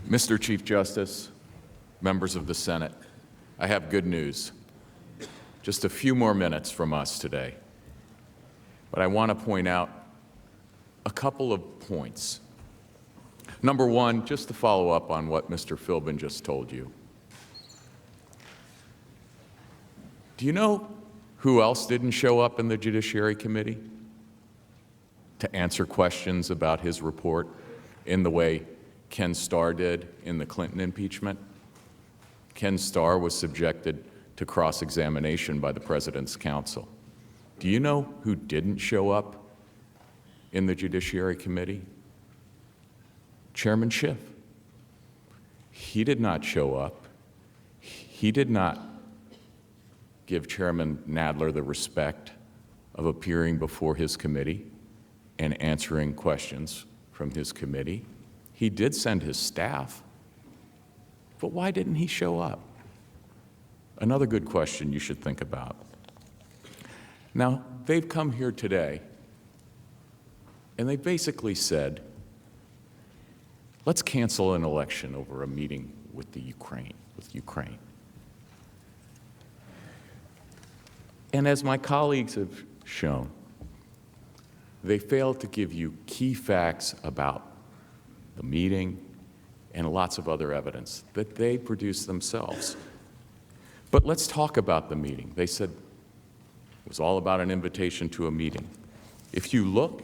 Mr. Chief Justice, members of the Senate, I have good news. Just a few more minutes from us today. But I want to point out a couple of points. Number one, just to follow up on what Mr. Philbin just told you. Do you know who else didn't show up in the Judiciary Committee to answer questions about his report in the way Ken Starr did in the Clinton impeachment? Ken Starr was subjected to cross-examination by the President's counsel. Do you know who didn't show up in the Judiciary Committee? Chairman Schiff. He did not show up. He did not give Chairman Nadler the respect of appearing before his committee and answering questions from his committee. He did send his staff, but why didn't he show up? Another good question you should think about. Now, they've come here today, and they basically said, let's cancel an election over a meeting with Ukraine. And as my colleagues have shown, they failed to give you key facts about the meeting and lots of other evidence that they produced themselves. But let's talk about the meeting. They said it was all about an invitation to a meeting. If you look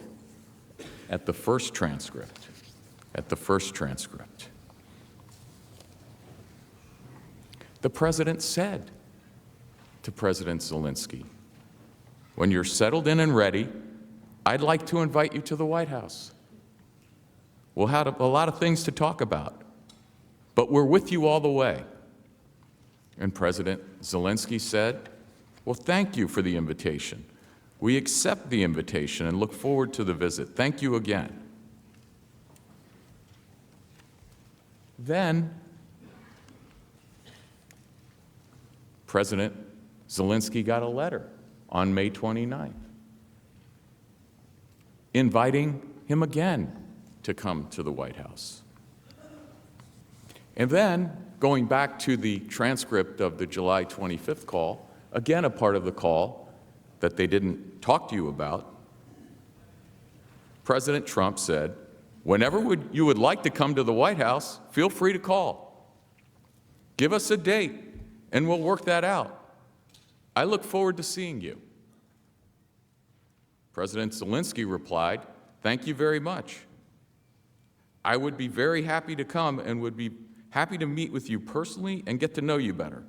at the first transcript, the President said to President Zelensky, when you're settled in and ready, I'd like to invite you to the White House. We'll have a lot of things to talk about, but we're with you all the way. And President Zelensky said, well, thank you for the invitation. We accept the invitation and look forward to the visit. Thank you again. Then, President Zelensky got a letter on May 29th, inviting him again to come to the White House. And then, going back to the transcript of the July 25th call, again a part of the call that they didn't talk to you about, President Trump said, whenever you would like to come to the White House, feel free to call. Give us a date, and we'll work that out. I look forward to seeing you. President Zelensky replied, thank you very much. I would be very happy to come and would be happy to meet with you personally and get to know you better.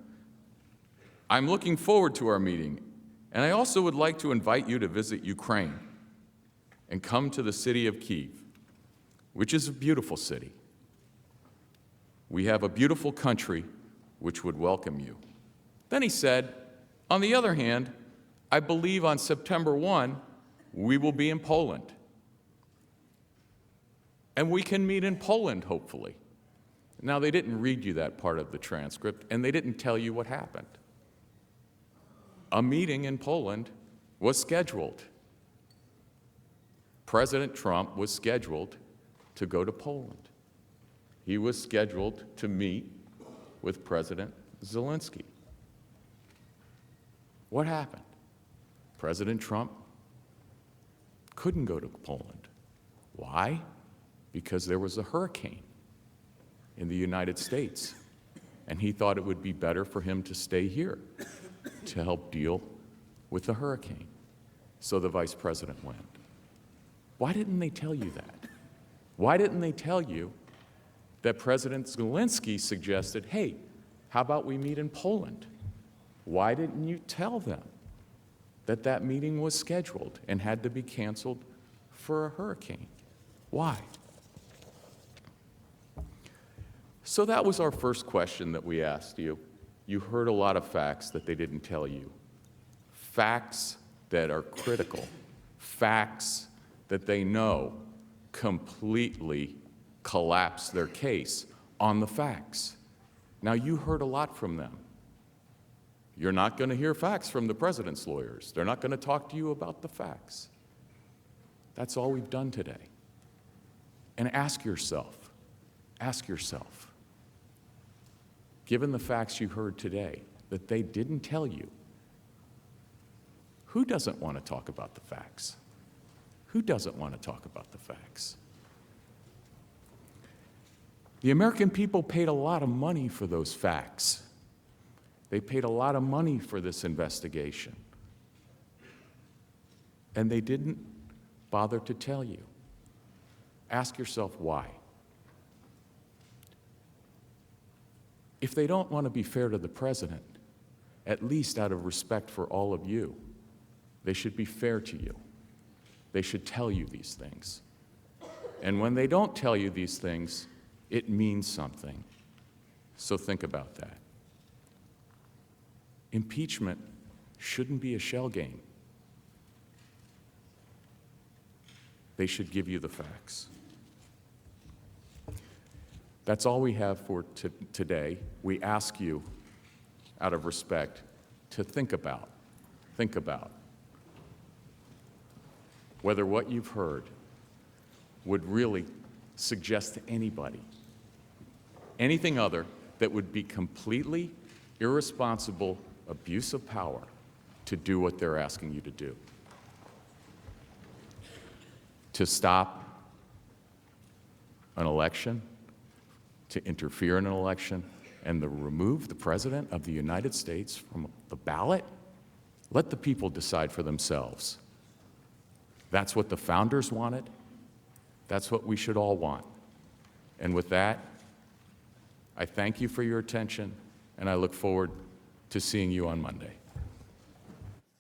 I'm looking forward to our meeting, and I also would like to invite you to visit Ukraine and come to the city of Kyiv, which is a beautiful city. We have a beautiful country which would welcome you. Then he said, on the other hand, I believe on September 1, we will be in Poland. And we can meet in Poland, hopefully. Now, they didn't read you that part of the transcript, and they didn't tell you what happened. A meeting in Poland was scheduled. President Trump was scheduled to go to Poland. He was scheduled to meet with President Zelensky. What happened? President Trump couldn't go to Poland. Why? Because there was a hurricane in the United States, and he thought it would be better for him to stay here to help deal with the hurricane. So the vice president went. Why didn't they tell you that? Why didn't they tell you that President Zelensky suggested, hey, how about we meet in Poland? Why didn't you tell them that that meeting was scheduled and had to be canceled for a hurricane? Why? So that was our first question that we asked you. You heard a lot of facts that they didn't tell you. Facts that are critical. Facts that they know completely collapse their case on the facts. Now, you heard a lot from them. You're not going to hear facts from the president's lawyers. They're not going to talk to you about the facts. That's all we've done today. And ask yourself, Ask yourself, given the facts you heard today that they didn't tell you, who doesn't want to talk about the facts? Who doesn't want to talk about the facts? The American people paid a lot of money for those facts. They paid a lot of money for this investigation. And they didn't bother to tell you. Ask yourself why. If they don't want to be fair to the president, at least out of respect for all of you, they should be fair to you. They should tell you these things. And when they don't tell you these things, it means something. So think about that. Impeachment shouldn't be a shell game. They should give you the facts. That's all we have for today. We ask you, out of respect, to think about whether what you've heard would really suggest to anybody anything other that would be completely irresponsible abuse of power to do what they're asking you to do. To stop an election, to interfere in an election, and to remove the President of the United States from the ballot? Let the people decide for themselves. That's what the founders wanted. That's what we should all want. And with that, I thank you for your attention, and I look forward to seeing you on Monday.